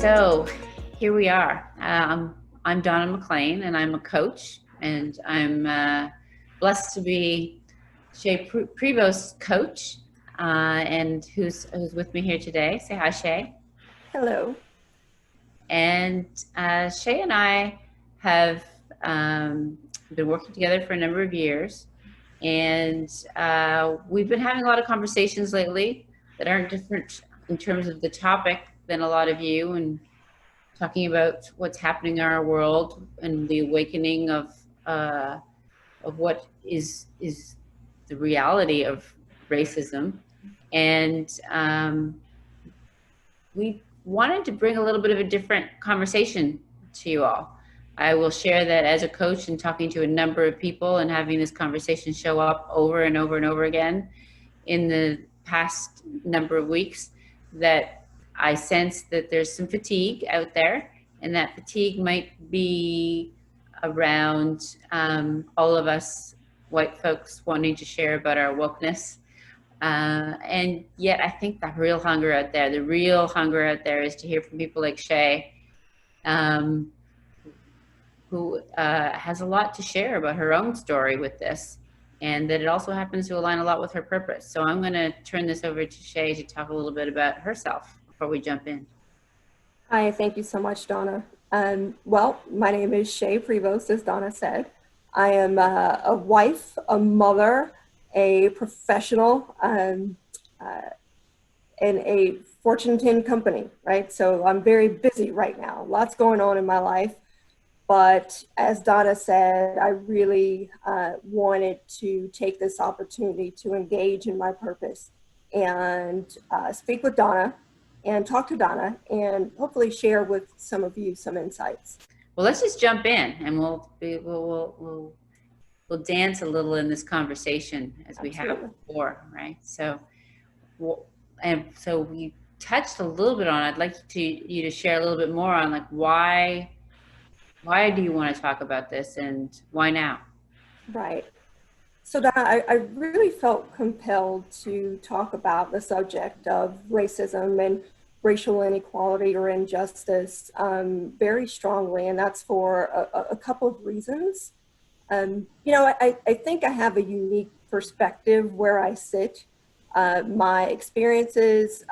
So here we are. I'm Dawna MacLean, and I'm a coach, and I'm blessed to be Shea Prevost's coach, and who's with me here today. Say hi, Shea. Hello. And Shea and I have been working together for a number of years, and we've been having a lot of conversations lately that aren't different in terms of the topic than a lot of you, and talking about what's happening in our world and the awakening of what is the reality of racism. And we wanted to bring a little bit of a different conversation to you all. I will share that as a coach and talking to a number of people and having this conversation show up over and over and over again in the past number of weeks, that I sense that there's some fatigue out there, and that fatigue might be around all of us white folks wanting to share about our wokeness. And yet I think the real hunger out there is to hear from people like Shea, um, who has a lot to share about her own story with this, and that it also happens to align a lot with her purpose. So I'm going to turn this over to Shea to talk a little bit about herself before we jump in. Hi, thank you so much, Donna. Well, my name is Shea Prevost, as Donna said. I am a wife, a mother, a professional, in a Fortune 10 company, right? So I'm very busy right now. Lots going on in my life. But as Donna said, I really wanted to take this opportunity to engage in my purpose and speak with Donna and talk to Donna and hopefully share with some of you some insights. Well, let's just jump in, and we'll dance a little in this conversation as we have Absolutely. before, right? So, and so we touched a little bit on. I'd like you to share a little bit more on, like, why do you want to talk about this, and why now? Right. So Donna, I really felt compelled to talk about the subject of racism and racial inequality or injustice very strongly, and that's for a couple of reasons. I think I have a unique perspective where I sit. My experiences,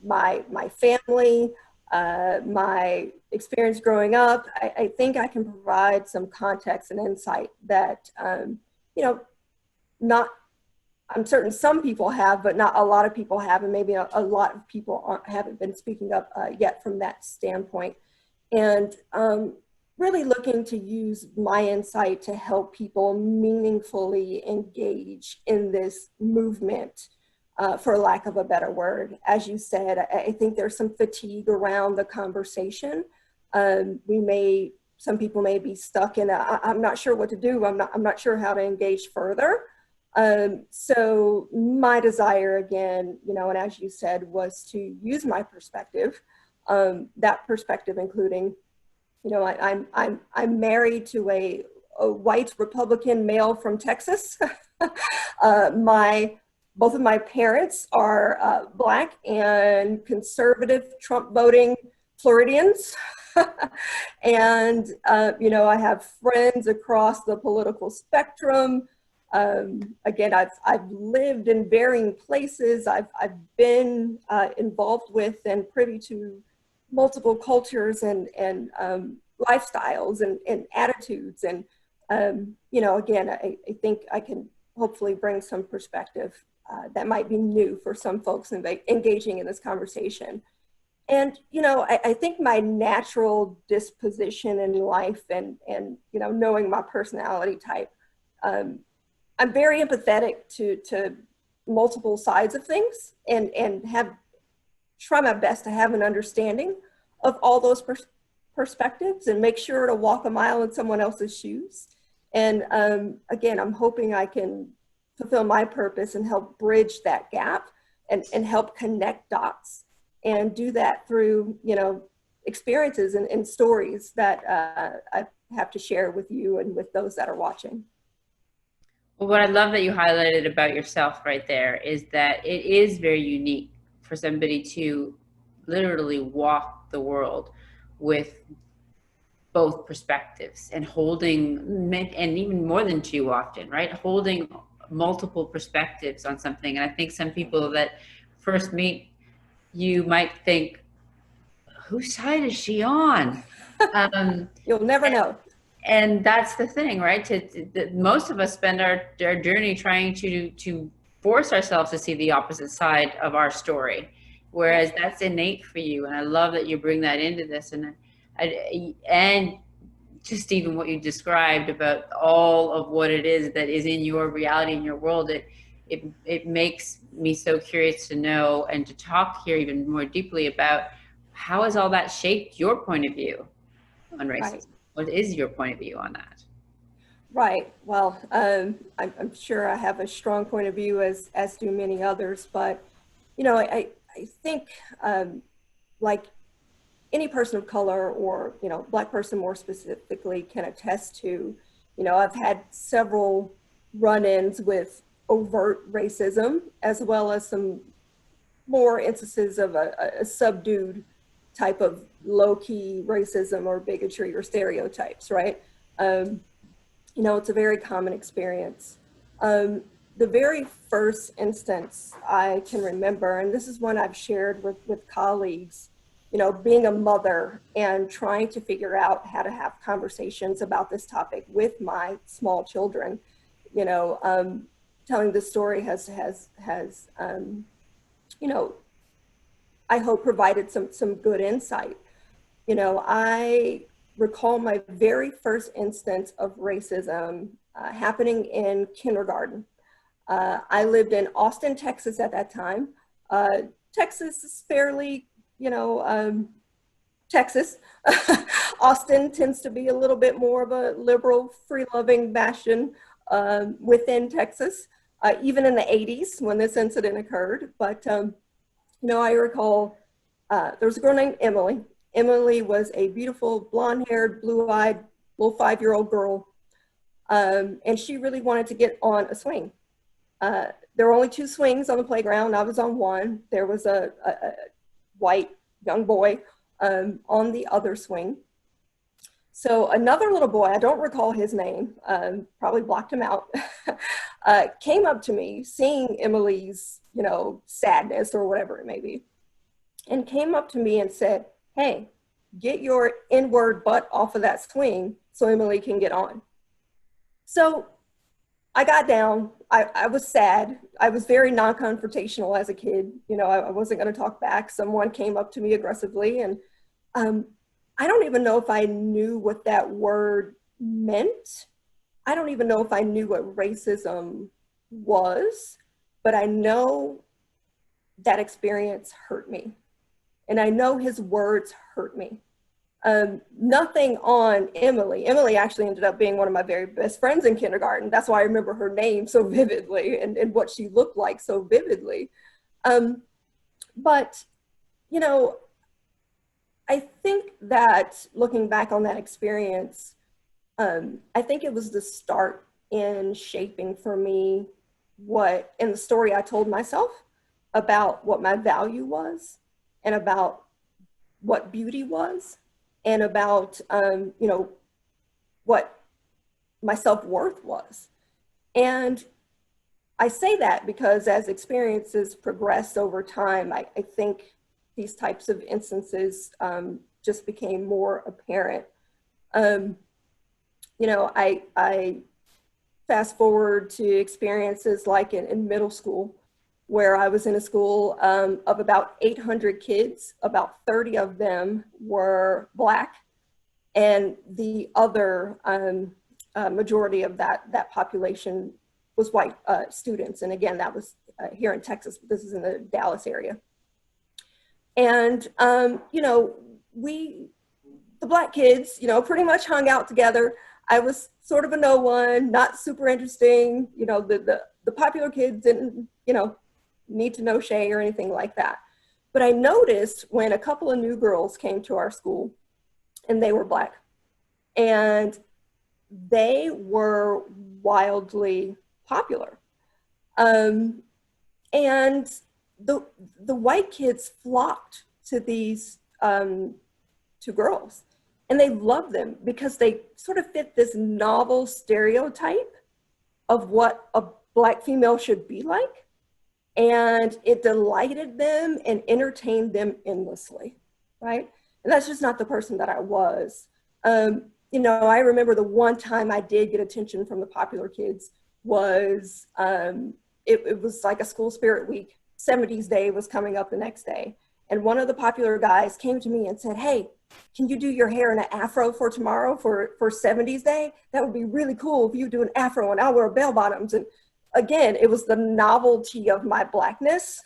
my family, my experience growing up, I think I can provide some context and insight that, you know, not, I'm certain some people have, but not a lot of people have, and maybe a lot of people haven't been speaking up yet from that standpoint. And really looking to use my insight to help people meaningfully engage in this movement, for lack of a better word. As you said, I think there's some fatigue around the conversation. Some people may be stuck in I'm not sure what to do. I'm not sure how to engage further. So my desire again, and as you said, was to use my perspective, that perspective including, I'm married to a white Republican male from Texas. Both of my parents are Black and conservative Trump voting Floridians. And, I have friends across the political spectrum. Again, I've lived in varying places. I've been involved with and privy to multiple cultures and lifestyles and attitudes. And, again, I think I can hopefully bring some perspective that might be new for some folks engaging in this conversation. And, I think my natural disposition in life and knowing my personality type, I'm very empathetic to multiple sides of things and try my best to have an understanding of all those perspectives and make sure to walk a mile in someone else's shoes. And again, I'm hoping I can fulfill my purpose and help bridge that gap and help connect dots, and do that through, experiences and stories that I have to share with you and with those that are watching. Well, what I love that you highlighted about yourself right there is that it is very unique for somebody to literally walk the world with both perspectives and holding, and even more than two often, right? Holding multiple perspectives on something. And I think some people that first meet you might think, whose side is she on? You'll never know. And that's the thing, right? Most of us spend our journey trying to force ourselves to see the opposite side of our story, whereas that's innate for you. And I love that you bring that into this. And just even what you described about all of what it is that is in your reality, in your world, it makes me so curious to know and to talk here even more deeply about how has all that shaped your point of view on racism? Right. What is your point of view on that? Right. Well, I'm sure I have a strong point of view, as do many others. But I think like any person of color, or Black person more specifically, can attest to. I've had several run-ins with overt racism, as well as some more instances of a subdued type of low-key racism or bigotry or stereotypes, right? It's a very common experience. The very first instance I can remember, and this is one I've shared with colleagues, being a mother and trying to figure out how to have conversations about this topic with my small children. Telling this story has I hope provided some good insight. I recall my very first instance of racism happening in kindergarten. I lived in Austin, Texas at that time. Texas is fairly, Texas. Austin tends to be a little bit more of a liberal, free-loving bastion within Texas, even in the 80s when this incident occurred. But, I recall there was a girl named Emily. Emily was a beautiful, blonde-haired, blue-eyed, little 5-year-old girl. And she really wanted to get on a swing. There were only 2 swings on the playground. I was on one. There was a white young boy on the other swing. So another little boy, I don't recall his name, probably blocked him out, came up to me, seeing Emily's, sadness or whatever it may be, and came up to me and said, "Hey, get your N-word butt off of that swing so Emily can get on." So I got down. I was sad. I was very non-confrontational as a kid. I wasn't going to talk back. Someone came up to me aggressively, and I don't even know if I knew what that word meant. I don't even know if I knew what racism was, but I know that experience hurt me. And I know his words hurt me. Nothing on Emily. Emily actually ended up being one of my very best friends in kindergarten. That's why I remember her name so vividly, and what she looked like so vividly. But, I think that looking back on that experience, I think it was the start in shaping for me in the story I told myself about what my value was, and about what beauty was, and about, what my self-worth was. And I say that because as experiences progressed over time, I think these types of instances just became more apparent. I fast forward to experiences like in middle school, where I was in a school of about 800 kids. About 30 of them were Black, and the other majority of that population was white students. And again, that was here in Texas, but this is in the Dallas area. And, the Black kids, pretty much hung out together. I was sort of a no one, not super interesting. The popular kids didn't, need to know Shea or anything like that. But I noticed when a couple of new girls came to our school, and they were Black, and they were wildly popular. And the white kids flocked to these two girls, and they loved them because they sort of fit this novel stereotype of what a Black female should be like. And it delighted them and entertained them endlessly, right? And that's just not the person that I was. You know, I remember the one time I did get attention from the popular kids was, it was like a school spirit week. 70s Day was coming up the next day. And one of the popular guys came to me and said, hey, can you do your hair in an afro for tomorrow for 70s Day? That would be really cool if you do an afro and I'll wear bell bottoms. And again, it was the novelty of my Blackness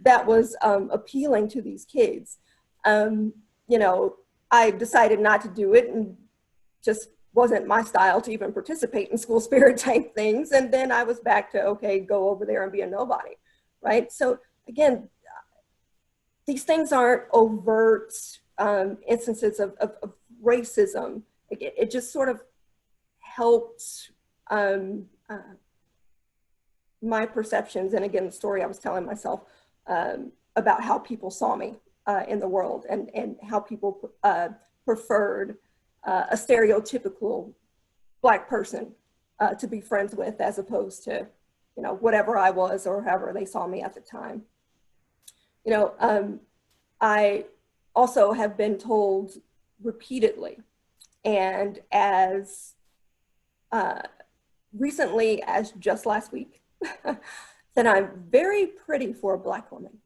that was appealing to these kids. You know, I decided not to do it and just wasn't my style to even participate in school spirit type things. And then I was back to, okay, go over there and be a nobody, right? So again, these things aren't overt instances of racism. It just sort of helped my perceptions, and again, the story I was telling myself about how people saw me in the world, and how people preferred a stereotypical Black person to be friends with, as opposed to, you know, whatever I was or however they saw me at the time. You know, I also have been told repeatedly, and as recently as just last week, that I'm very pretty for a Black woman,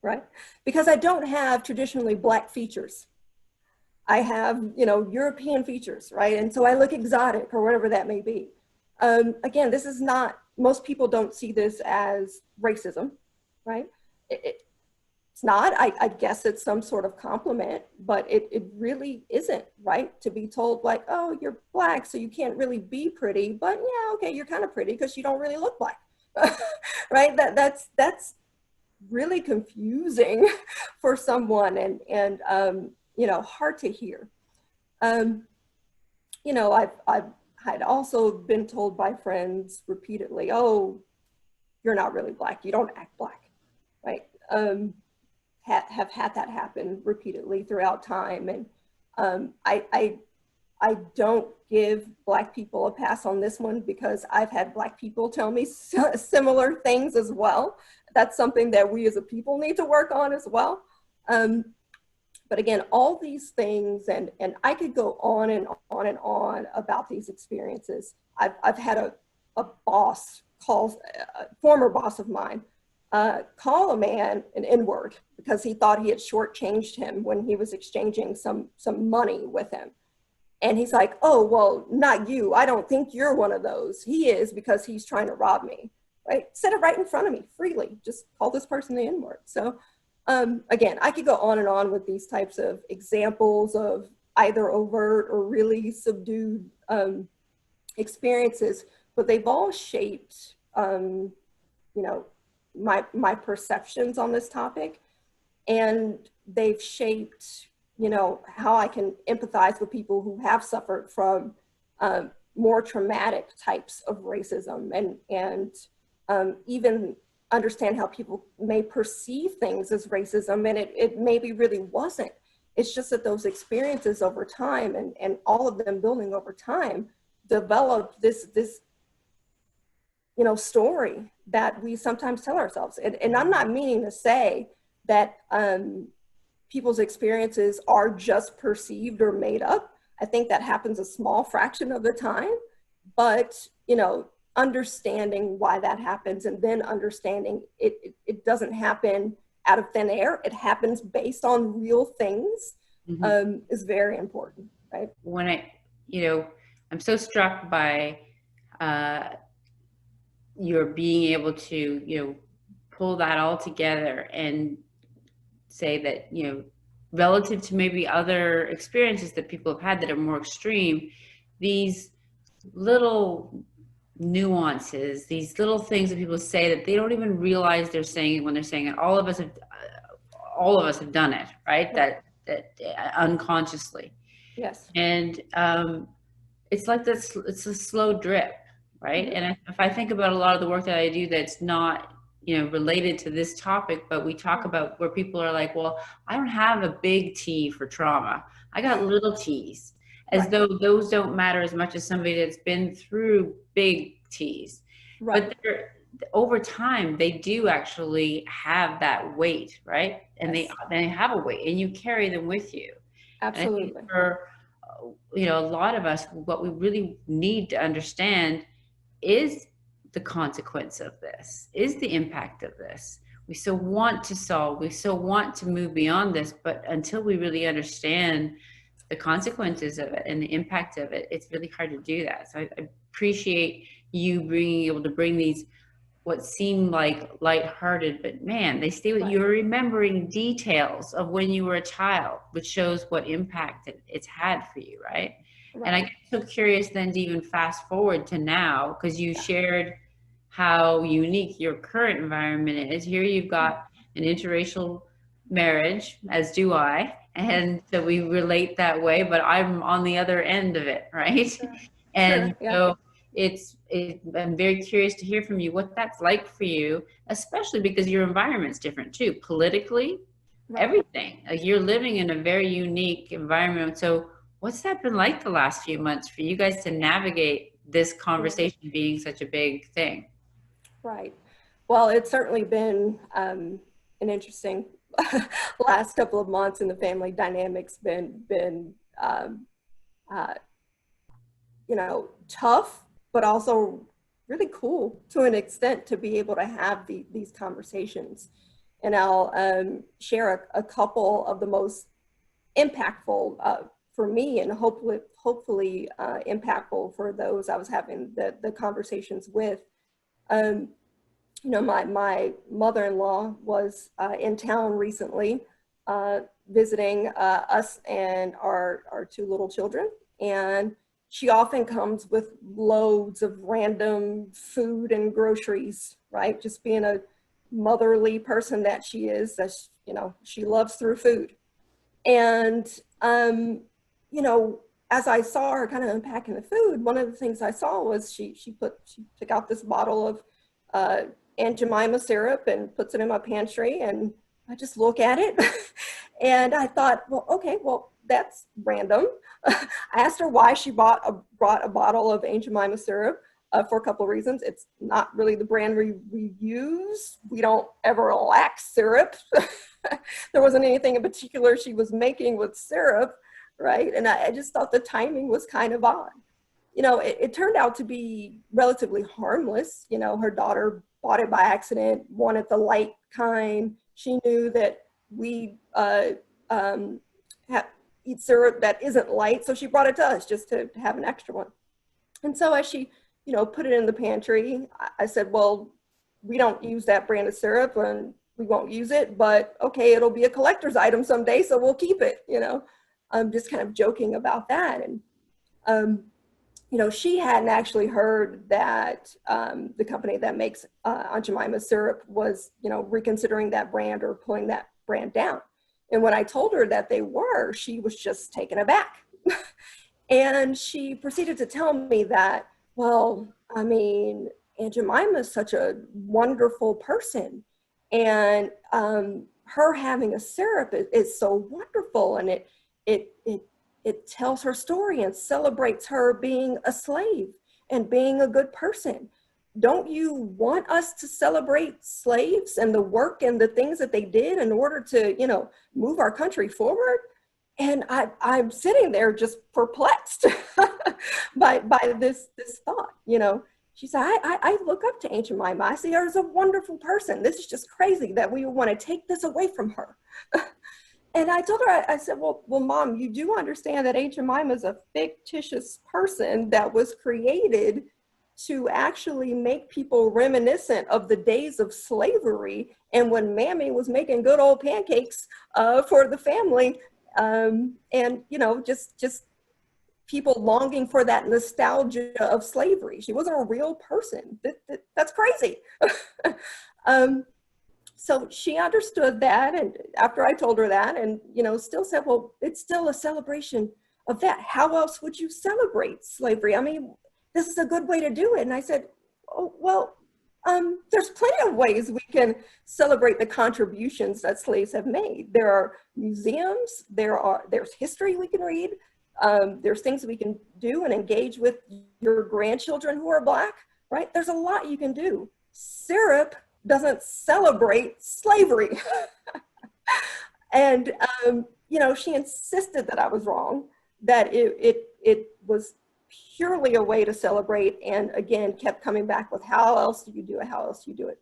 right? Because I don't have traditionally Black features. I have, you know, European features, right? And so I look exotic or whatever that may be. Again, this is not, most people don't see this as racism, right? It's not, I guess it's some sort of compliment, but it really isn't, right? To be told like, oh, you're Black, so you can't really be pretty, but yeah, okay, you're kind of pretty because you don't really look Black, right? That's really confusing for someone, and you know, hard to hear. You know, I've had also been told by friends repeatedly, oh, you're not really Black, you don't act Black, right? Have had that happen repeatedly throughout time. And I don't give Black people a pass on this one, because I've had Black people tell me similar things as well. That's something that we as a people need to work on as well. But again, all these things, and I could go on and on and on about these experiences. I've had a boss call, a former boss of mine, call a man an N-word because he thought he had shortchanged him when he was exchanging some money with him. And he's like, oh, well, not you. I don't think you're one of those. He is, because he's trying to rob me, right? Said it right in front of me freely. Just call this person the N-word. So again, I could go on and on with these types of examples of either overt or really subdued experiences, but they've all shaped, you know, my perceptions on this topic, and they've shaped, you know, how I can empathize with people who have suffered from more traumatic types of racism, and even understand how people may perceive things as racism, and it maybe really wasn't. It's just that those experiences over time, and all of them building over time, developed this you know, story that we sometimes tell ourselves. And I'm not meaning to say that people's experiences are just perceived or made up. I think that happens a small fraction of the time, but, you know, understanding why that happens, and then understanding it doesn't happen out of thin air. It happens based on real things, is very important, right? When you know, I'm so struck by your being able to, you know, pull that all together and say that, you know, relative to maybe other experiences that people have had that are more extreme, these little nuances, these little things that people say that they don't even realize they're saying it when they're saying it. All of us have done it, right? That unconsciously. Yes. And it's like this, it's a slow drip, right? And if I think about a lot of the work that I do, that's not, related to this topic, but we talk about where people are like, well, I don't have a big T for trauma. I got little T's, as Right. though those don't matter as much as somebody that's been through big T's. Right. But over time, they do actually have that weight, right? And Yes. they have a weight, and you carry them with you. And I think Absolutely. for a lot of us, what we really need to understand is the consequence of this, is the impact of this. We so want to solve, we so want to move beyond this, but until we really understand the consequences of it and the impact of it, it's really hard to do that. So I appreciate you being able to bring these what seem like lighthearted, but man, they stay with you. You're remembering details of when you were a child, which shows what impact it's had for you, right? And I get so curious then to even fast forward to now, because you shared how unique your current environment is. Here you've got an interracial marriage, as do I, and so we relate that way, but I'm on the other end of it, right? And so I'm very curious to hear from you what that's like for you, especially because your environment's different too, politically, everything. Like you're living in a very unique environment. So what's that been like the last few months for you guys to navigate this conversation being such a big thing? Right. Well, it's certainly been an interesting last couple of months, and the family dynamics been tough, but also really cool to an extent to be able to have these conversations. And I'll share a couple of the most impactful for me, and hopefully impactful for those I was having the conversations with. My mother-in-law was in town recently, visiting us and our two little children, and she often comes with loads of random food and groceries, right? Just being a motherly person that she is, that she loves through food. And as I saw her kind of unpacking the food, one of the things I saw was she took out this bottle of Aunt Jemima syrup and puts it in my pantry, and I just look at it and I thought, well, okay, well, that's random. I asked her why she brought a bottle of Aunt Jemima syrup for a couple of reasons. It's not really the brand we use. We don't ever lack syrup. There wasn't anything in particular she was making with syrup, right? And I just thought the timing was kind of odd. It turned out to be relatively harmless. Her daughter bought it by accident, wanted the light kind. She knew that we eat syrup that isn't light, so she brought it to us just to have an extra one. And so as she, put it in the pantry, I said, well, we don't use that brand of syrup and we won't use it, but okay, it'll be a collector's item someday, so we'll keep it, I'm just kind of joking about that. And she hadn't actually heard that the company that makes Aunt Jemima syrup was, reconsidering that brand or pulling that brand down. And when I told her that they were, she was just taken aback. And she proceeded to tell me that, well, I mean, Aunt Jemima is such a wonderful person. And her having a syrup is so wonderful. And it tells her story and celebrates her being a slave and being a good person. Don't you want us to celebrate slaves and the work and the things that they did in order to, move our country forward? And I'm sitting there just perplexed by this thought. She said, I look up to Aunt Jemima. I see her as a wonderful person. This is just crazy that we would want to take this away from her. And I told her, I said, well, Mom, you do understand that Aunt Jemima is a fictitious person that was created to actually make people reminiscent of the days of slavery and when Mammy was making good old pancakes for the family, and just people longing for that nostalgia of slavery. She wasn't a real person. That's crazy. So she understood that, and after I told her that, and still said, well, it's still a celebration of that. How else would you celebrate slavery? I mean, this is a good way to do it. And I said, oh, well, There's plenty of ways we can celebrate the contributions that slaves have made. There are museums, there's history we can read, there's things we can do and engage with your grandchildren who are Black, right? There's a lot you can do. Syrup doesn't celebrate slavery. And, you know, she insisted that I was wrong, that it was purely a way to celebrate, and again, kept coming back with how else do you do it, how else do you do it?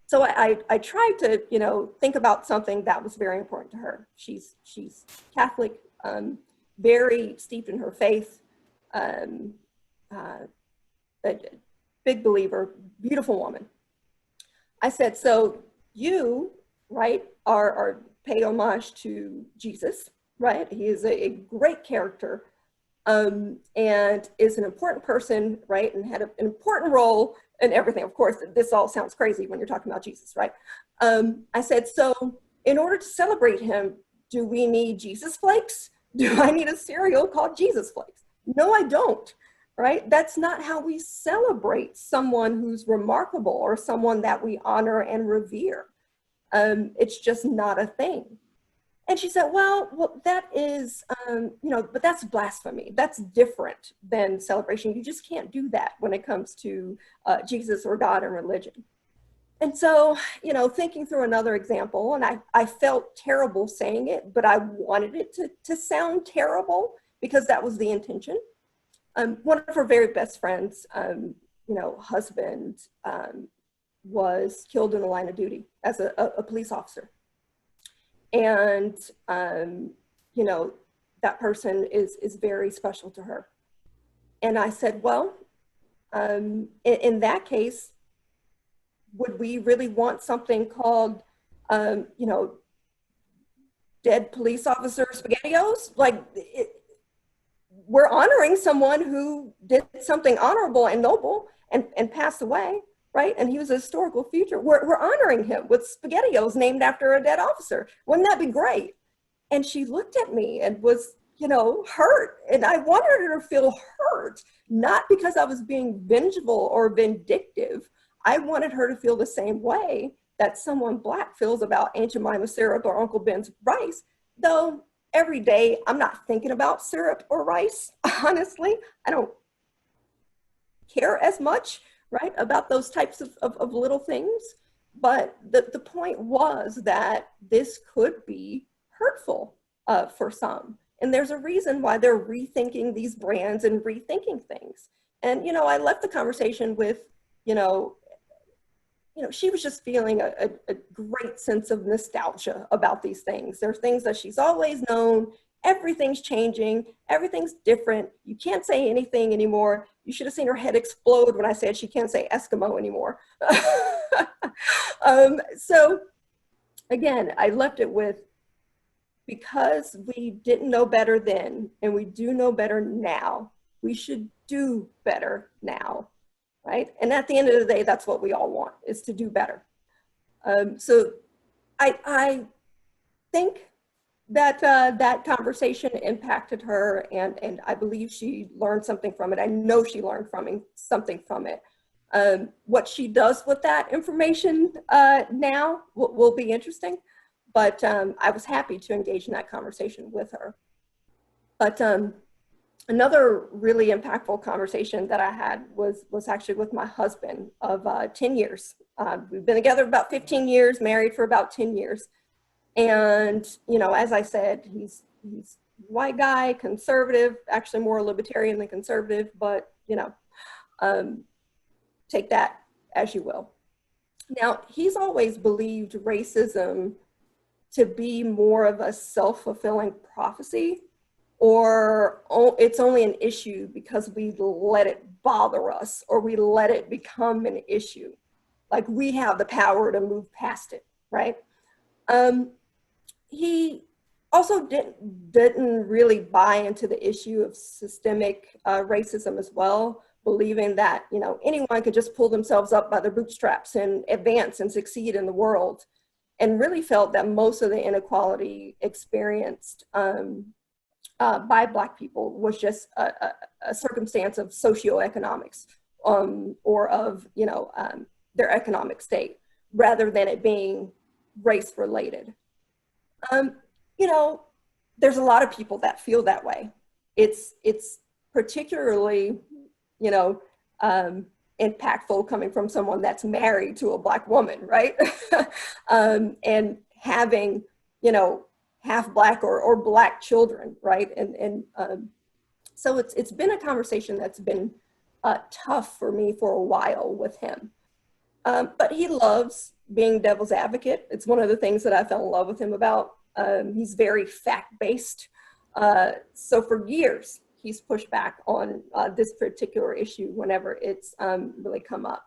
So I tried to, you know, think about something that was very important to her. She's Catholic, very steeped in her faith, a big believer, beautiful woman. I said, so you, right, are pay homage to Jesus, right? He is a great character, and is an important person, right? And had an important role in everything. Of course, this all sounds crazy when you're talking about Jesus, right? I said, so in order to celebrate him, do we need Jesus flakes? Do I need a cereal called Jesus flakes? No, I don't, right? That's not how we celebrate someone who's remarkable or someone that we honor and revere. It's just not a thing. And she said, well, that is, you know, but that's blasphemy. That's different than celebration. You just can't do that when it comes to Jesus or God and religion. And so, you know, thinking through another example, and I felt terrible saying it, but I wanted it to sound terrible because that was the intention. One of her very best friends, you know, husband was killed in the line of duty as a police officer. And, you know, that person is very special to her. And I said, well, in that case, would we really want something called, you know, dead police officer SpaghettiOs? Like, we're honoring someone who did something honorable and noble and passed away, right? And he was a historical figure. We're honoring him with SpaghettiOs named after a dead officer. Wouldn't that be great? And she looked at me and was, you know, hurt. And I wanted her to feel hurt, not because I was being vengeful or vindictive. I wanted her to feel the same way that someone Black feels about Aunt Jemima syrup or Uncle Ben's rice, though every day I'm not thinking about syrup or rice, honestly. I don't care as much, right, about those types of little things. But the point was that this could be hurtful for some. And there's a reason why they're rethinking these brands and rethinking things. And, you know, I left the conversation with, you know, she was just feeling a great sense of nostalgia about these things. There's things that she's always known. Everything's changing. Everything's different. You can't say anything anymore. You should have seen her head explode when I said she can't say Eskimo anymore. So again, I left it with, because we didn't know better then and we do know better now, we should do better now. Right? And at the end of the day, that's what we all want, is to do better. So I think that that conversation impacted her, and I believe she learned something from it. I know she learned something from it. What she does with that information now will be interesting, but I was happy to engage in that conversation with her. But another really impactful conversation that I had was actually with my husband of 10 years. We've been together about 15 years, married for about 10 years. And, you know, as I said, he's a white guy, conservative, actually more libertarian than conservative, but, you know, take that as you will. Now, he's always believed racism to be more of a self-fulfilling prophecy, or it's only an issue because we let it bother us or we let it become an issue. Like we have the power to move past it, right? He also didn't really buy into the issue of systemic racism as well, believing that, you know, anyone could just pull themselves up by their bootstraps and advance and succeed in the world, and really felt that most of the inequality experienced by Black people was just a circumstance of socioeconomics, or of, their economic state, rather than it being race related. You know, there's a lot of people that feel that way. It's particularly, you know, impactful coming from someone that's married to a Black woman, right? And having, half Black or Black children, right? And so it's been a conversation that's been tough for me for a while with him. But he loves being devil's advocate. It's one of the things that I fell in love with him about. He's very fact-based. So for years, he's pushed back on this particular issue whenever it's really come up.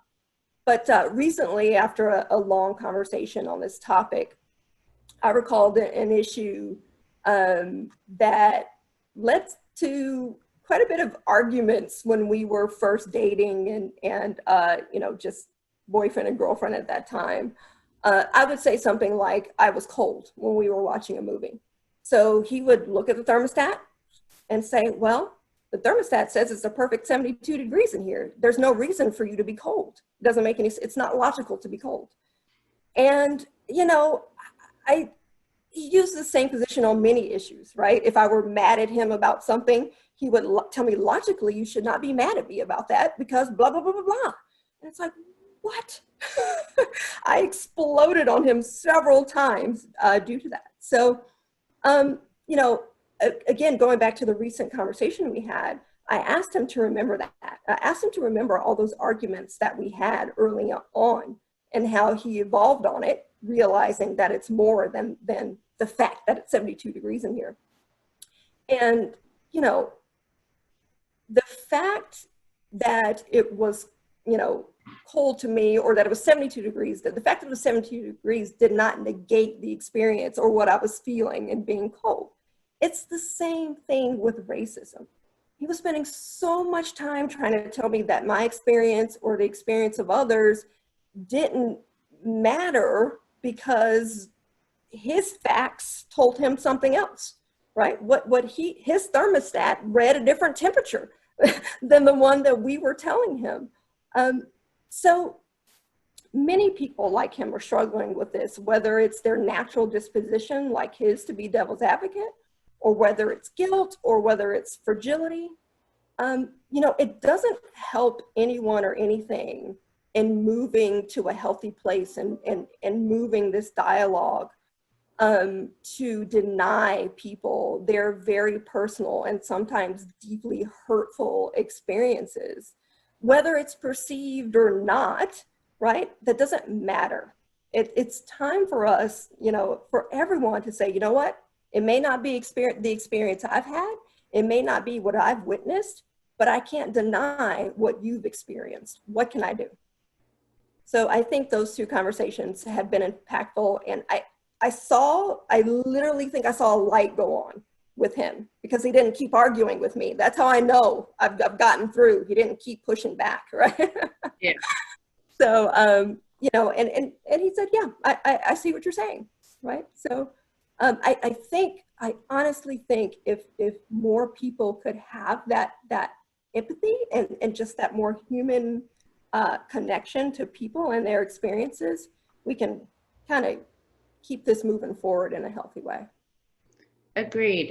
But recently, after a long conversation on this topic, I recalled an issue that led to quite a bit of arguments when we were first dating and just boyfriend and girlfriend at that time. I would say something like, I was cold when we were watching a movie. So he would look at the thermostat and say, well, the thermostat says it's a perfect 72 degrees in here. There's no reason for you to be cold. It doesn't make any sense. It's not logical to be cold. And, he used the same position on many issues, right? If I were mad at him about something, he would tell me logically, you should not be mad at me about that because blah, blah, blah, blah, blah. And it's like, what? I exploded on him several times due to that. So, again, going back to the recent conversation we had, I asked him to remember that. I asked him to remember all those arguments that we had early on and how he evolved on it, realizing that it's more than the fact that it's 72 degrees in here. And, the fact that it was, cold to me, or that it was 72 degrees, that the fact that it was 72 degrees did not negate the experience or what I was feeling and being cold. It's the same thing with racism. He was spending so much time trying to tell me that my experience or the experience of others didn't matter because his facts told him something else, right? His thermostat read a different temperature than the one that we were telling him. So many people like him are struggling with this, whether it's their natural disposition like his to be devil's advocate, or whether it's guilt, or whether it's fragility. It doesn't help anyone or anything in moving to a healthy place and moving this dialogue to deny people their very personal and sometimes deeply hurtful experiences. Whether it's perceived or not, right? That doesn't matter. It's time for us, for everyone to say, you know what? It may not be the experience I've had. It may not be what I've witnessed, but I can't deny what you've experienced. What can I do? So I think those two conversations have been impactful. And I literally think I saw a light go on with him because he didn't keep arguing with me. That's how I know I've gotten through. He didn't keep pushing back, right? Yeah. So, and he said, yeah, I see what you're saying, right? So I honestly think if more people could have that empathy and just that more human connection to people and their experiences, we can kind of keep this moving forward in a healthy way. Agreed.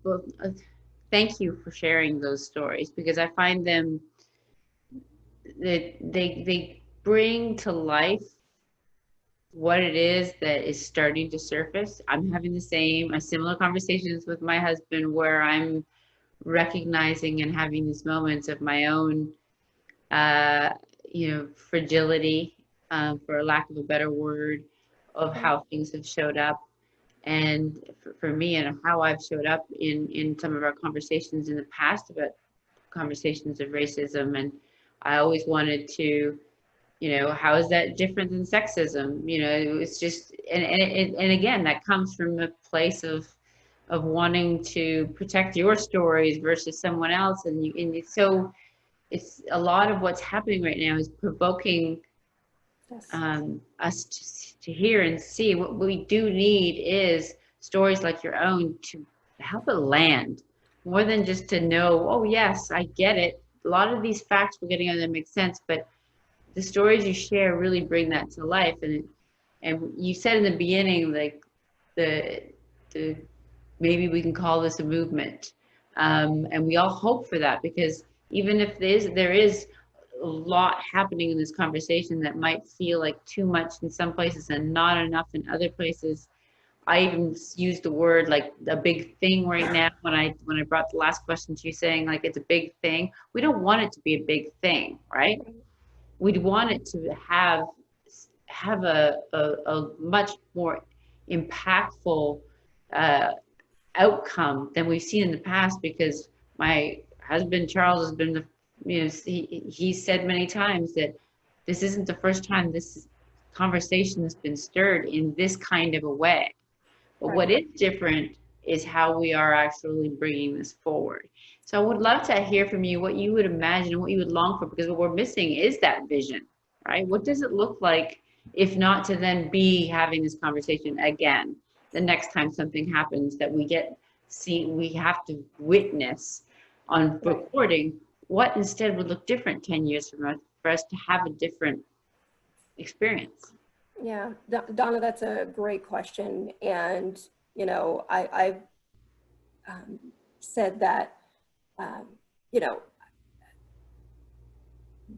Well, thank you for sharing those stories, because I find them that they bring to life what it is that is starting to surface. I'm having similar conversations with my husband where I'm recognizing and having these moments of my own, fragility, for lack of a better word, of how things have showed up. And for me, and how I've showed up in some of our conversations in the past about conversations of racism. And I always wanted to, how is that different than sexism? It's just, and again, that comes from a place of wanting to protect your stories versus someone else. And it's a lot of what's happening right now is provoking us to hear and see. What we do need is stories like your own to help it land, more than just to know, oh yes, I get it. a lot of these facts we're getting on them make sense, but the stories you share really bring that to life. And you said in the beginning, like the the maybe we can call this a movement, and we all hope for that, because even if there is a lot happening in this conversation that might feel like too much in some places and not enough in other places. I even used the word like a big thing right now when I brought the last question to you, saying like it's a big thing. We don't want it to be a big thing, right? We'd want it to have a much more impactful uh, outcome than we've seen in the past, because my husband Charles has been he said many times that this isn't the first time this conversation has been stirred in this kind of a way. But what is different is how we are actually bringing this forward. So I would love to hear from you what you would imagine and what you would long for, because what we're missing is that vision, right? What does it look like, if not to then be having this conversation again the next time something happens that we have to witness on recording? What instead would look different 10 years from now for us to have a different experience? Yeah, Dawna, that's a great question. And, you know, I've said that, you know,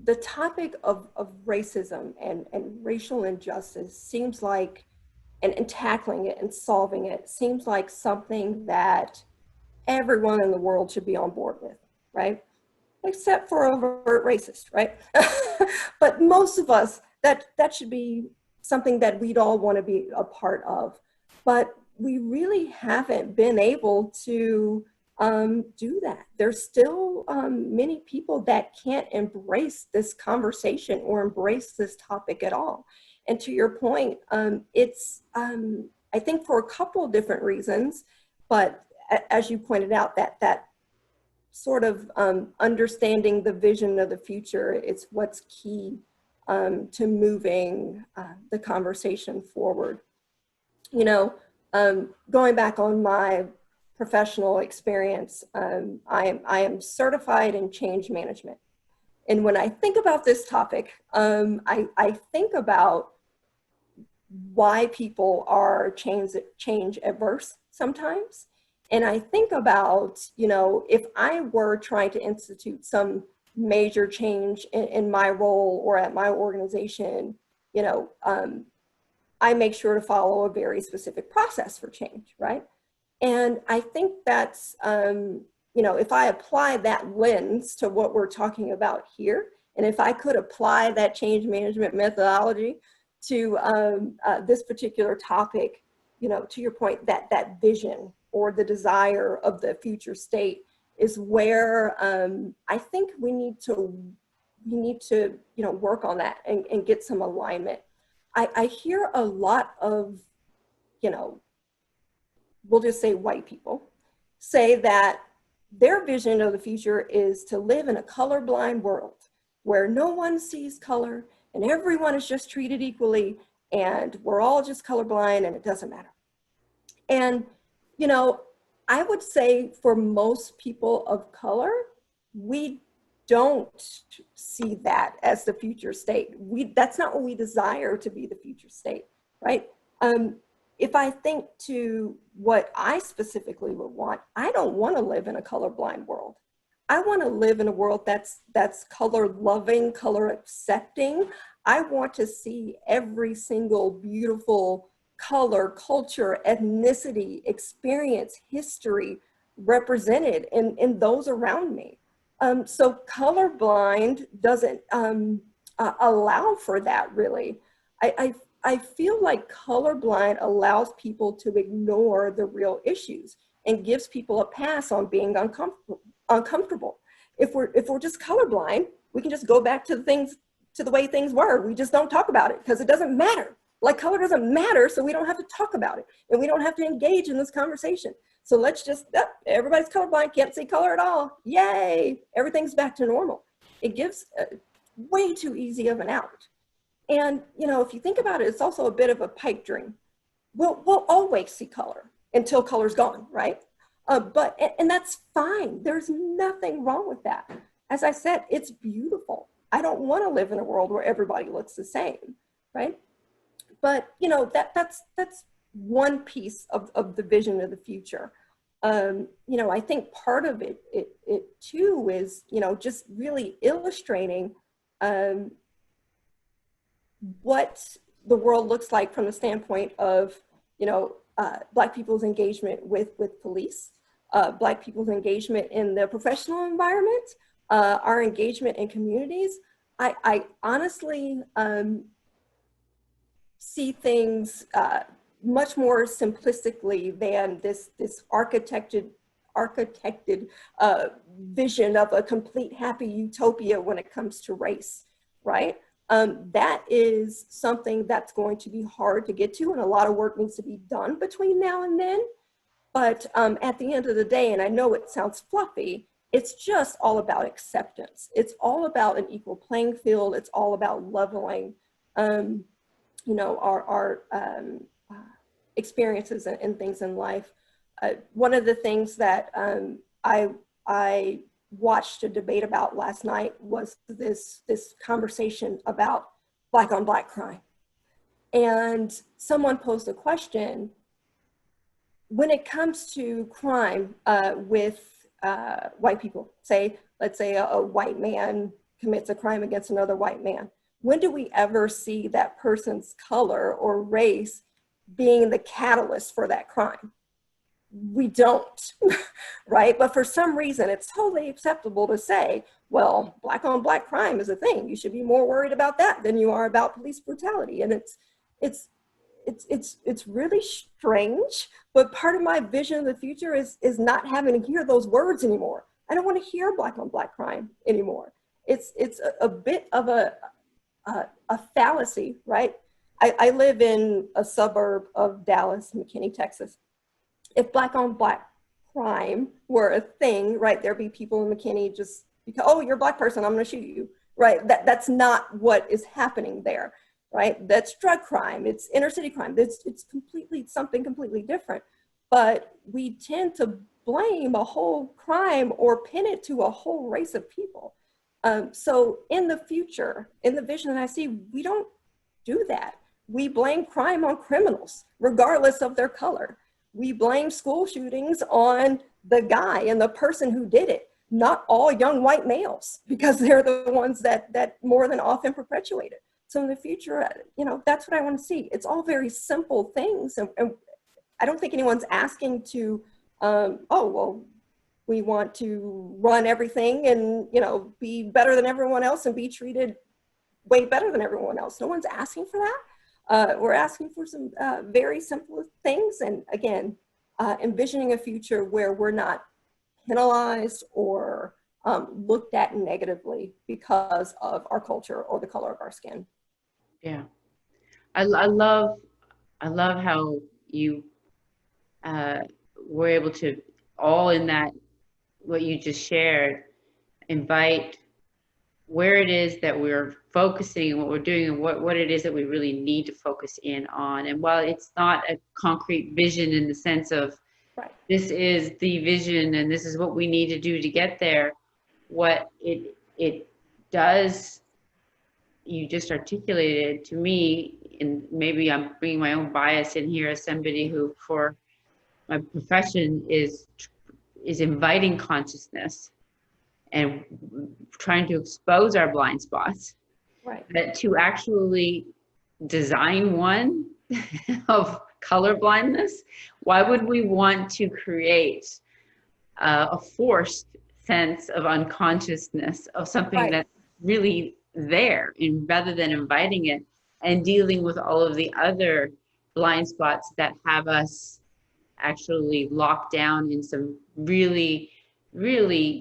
the topic of racism and racial injustice seems like, and tackling it and solving it seems like something that everyone in the world should be on board with, right? Except for overt racist, right? But most of us, that should be something that we'd all want to be a part of. But we really haven't been able to do that. There's still many people that can't embrace this conversation or embrace this topic at all. And to your point, it's, I think for a couple of different reasons, but as you pointed out, that sort of understanding the vision of the future is what's key to moving the conversation forward. You know, going back on my professional experience, I am certified in change management. And when I think about this topic, I think about why people are change averse sometimes. And I think about, you know, if I were trying to institute some major change in my role or at my organization, you know, I make sure to follow a very specific process for change, right? And I think that's, you know, if I apply that lens to what we're talking about here, and if I could apply that change management methodology to this particular topic, you know, to your point, that vision or the desire of the future state is where I think we need to, you know, work on that and get some alignment. I hear a lot of, you know, we'll just say white people say that their vision of the future is to live in a colorblind world where no one sees color and everyone is just treated equally and we're all just colorblind and it doesn't matter. And, you know, I would say for most people of color, we don't see that as the future state. That's not what we desire to be the future state, right? If I think to what I specifically would want, I don't want to live in a colorblind world. I want to live in a world that's color loving, color accepting. I want to see every single beautiful color, culture, ethnicity, experience, history represented in those around me. So colorblind doesn't allow for that, really. I feel like colorblind allows people to ignore the real issues and gives people a pass on being uncomfortable. If we're just colorblind, we can just go back to the way things were. We just don't talk about it because it doesn't matter. Like color doesn't matter, so we don't have to talk about it and we don't have to engage in this conversation. So let's just, everybody's colorblind, can't see color at all. Yay, everything's back to normal. It gives way too easy of an out. And, you know, if you think about it, it's also a bit of a pipe dream. We'll always see color until color's gone, right? And that's fine. There's nothing wrong with that. as I said, it's beautiful. I don't want to live in a world where everybody looks the same, right? But you know, that's one piece of the vision of the future. You know, I think part of it too is, you know, just really illustrating what the world looks like from the standpoint of, you know, Black people's engagement with police, Black people's engagement in the professional environment, our engagement in communities. I honestly see things much more simplistically than this architected vision of a complete happy utopia when it comes to race, right? That is something that's going to be hard to get to, and a lot of work needs to be done between now and then. But at the end of the day, and I know it sounds fluffy, it's just all about acceptance. It's all about an equal playing field. It's all about leveling, you know, our experiences and things in life. One of the things that I watched a debate about last night was this conversation about Black on Black crime. And someone posed a question: when it comes to crime with white people, let's say a white man commits a crime against another white man, when do we ever see that person's color or race being the catalyst for that crime? We don't, right? But for some reason, it's totally acceptable to say, well, Black on Black crime is a thing. You should be more worried about that than you are about police brutality. And it's really strange, but part of my vision of the future is not having to hear those words anymore. I don't want to hear Black on Black crime anymore. It's a bit of a fallacy, right? I live in a suburb of Dallas, McKinney, Texas. If Black on Black crime were a thing, right, there'd be people in McKinney just because, oh, you're a Black person, I'm gonna shoot you, right? That's not what is happening there, right? That's drug crime, it's inner city crime, it's completely something completely different. But we tend to blame a whole crime or pin it to a whole race of people. So in the future, in the vision that I see, we don't do that. We blame crime on criminals, regardless of their color. We blame school shootings on the guy and the person who did it, not all young white males, because they're the ones that more than often perpetuate it. So in the future, you know, that's what I want to see. It's all very simple things. And I don't think anyone's asking to, oh, well, we want to run everything and, you know, be better than everyone else and be treated way better than everyone else. No one's asking for that. We're asking for some very simple things. And again, envisioning a future where we're not penalized or looked at negatively because of our culture or the color of our skin. Yeah. I love how you were able to, all in that, what you just shared, invite where it is that we're focusing and what we're doing and what it is that we really need to focus in on. And while it's not a concrete vision in the sense of right, this is the vision and this is what we need to do to get there, what it does, you just articulated to me, and maybe I'm bringing my own bias in here as somebody who for my profession is inviting consciousness and trying to expose our blind spots, right, that to actually design one of color blindness, why would we want to create a forced sense of unconsciousness of something right, that's really there, and rather than inviting it and dealing with all of the other blind spots that have us actually locked down in some really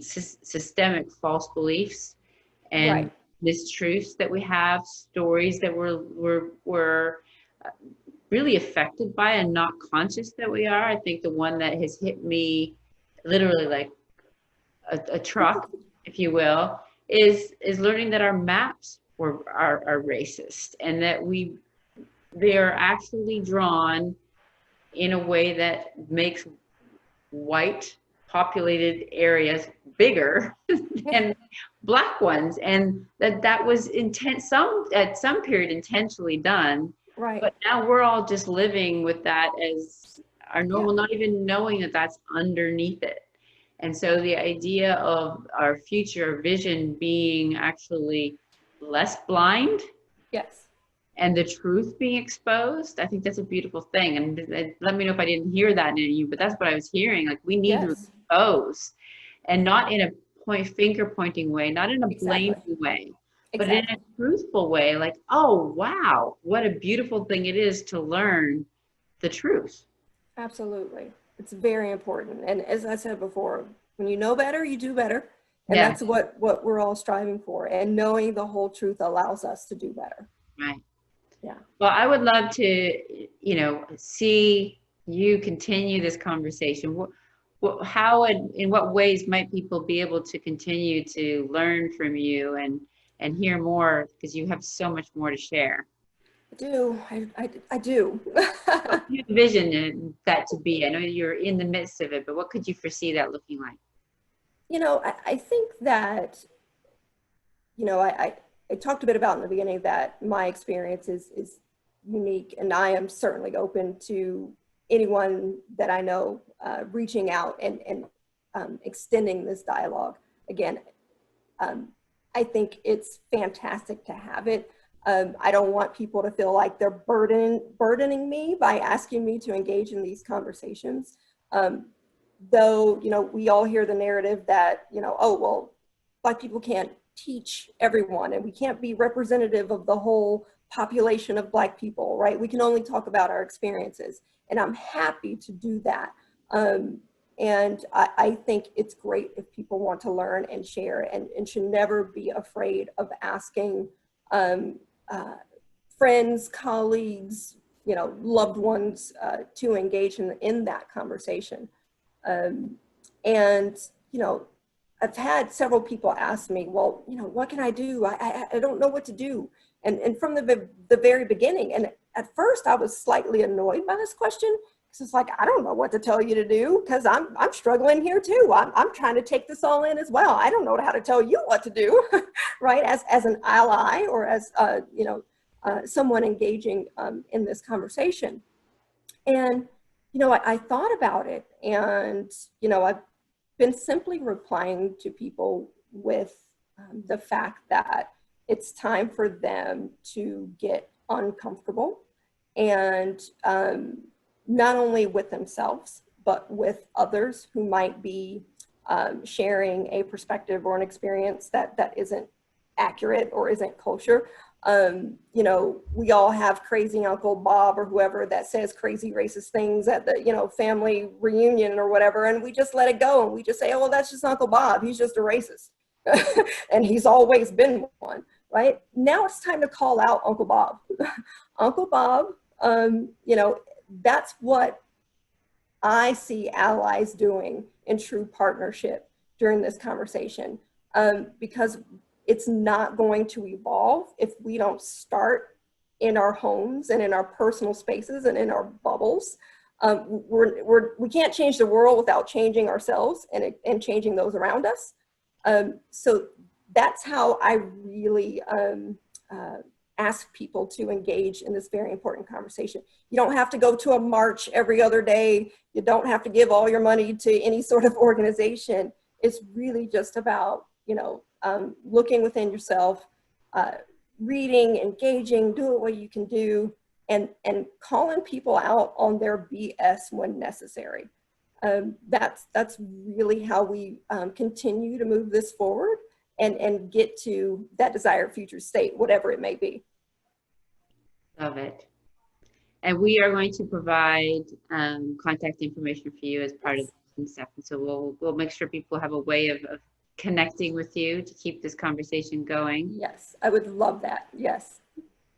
systemic false beliefs and right, mistruths that we have, stories that we're really affected by and not conscious that we are. I think the one that has hit me literally like a truck, if you will, is learning that our maps are racist, and that they are actually drawn in a way that makes white populated areas bigger than Black ones, and that was at some period intentionally done. Right. But now we're all just living with that as our normal, not even knowing that that's underneath it. And so the idea of our future vision being actually less blind Yes. and the truth being exposed, I think that's a beautiful thing. And let me know if I didn't hear that in you, but that's what I was hearing. Like, we need to Yes. expose, and not in a finger pointing way, not in a Exactly. blaming way, but in a Exactly. truthful way. Like, oh, wow, what a beautiful thing it is to learn the truth. Absolutely. It's very important. And as I said before, when you know better, you do better. And Yeah, that's what we're all striving for. And knowing the whole truth allows us to do better. right. Yeah. Well, I would love to, see you continue this conversation. How and in what ways might people be able to continue to learn from you and hear more, because you have so much more to share. I do. I do. What do you envision that to be? I know you're in the midst of it, but what could you foresee that looking like? I think that, I talked a bit about in the beginning that my experience is unique, and I am certainly open to anyone that I know reaching out and extending this dialogue. Again, I think it's fantastic to have it. I don't want people to feel like they're burdening me by asking me to engage in these conversations. Though, we all hear the narrative that, oh, well, Black people can't teach everyone, and we can't be representative of the whole population of Black people, right? We can only talk about our experiences, and I'm happy to do that. And I think it's great if people want to learn and share, and should never be afraid of asking friends, colleagues, loved ones to engage in that conversation. And, I've had several people ask me, well, what can I do? I don't know what to do. And from the very beginning, and at first I was slightly annoyed by this question, because it's like, I don't know what to tell you to do, because I'm struggling here too. I'm trying to take this all in as well. I don't know how to tell you what to do, right? As an ally, or as, someone engaging in this conversation. And, I thought about it, and, I've been simply replying to people with the fact that it's time for them to get uncomfortable, and not only with themselves, but with others who might be sharing a perspective or an experience that isn't accurate or isn't kosher. We all have crazy Uncle Bob or whoever that says crazy racist things at the, family reunion or whatever, and we just let it go, and we just say, oh, well, that's just Uncle Bob. He's just a racist. And he's always been one, right? Now it's time to call out Uncle Bob. Uncle Bob, that's what I see allies doing in true partnership during this conversation, because it's not going to evolve if we don't start in our homes and in our personal spaces and in our bubbles. We can't change the world without changing ourselves and changing those around us. So that's how I really ask people to engage in this very important conversation. You don't have to go to a march every other day. You don't have to give all your money to any sort of organization. It's really just about, looking within yourself, reading, engaging, doing what you can do, and calling people out on their BS when necessary. That's really how we continue to move this forward and get to that desired future state, whatever it may be. Love it. And we are going to provide contact information for you as part of the stuff. And so we'll make sure people have a way of connecting with you to keep this conversation going. Yes, I would love that. Yes.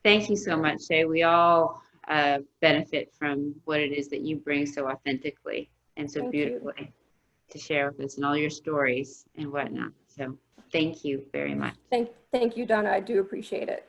Thank you so much, Shea. We all benefit from what it is that you bring so authentically and so beautifully to share with us, and all your stories and whatnot. So thank you very much. Thank you, Dawna. I do appreciate it.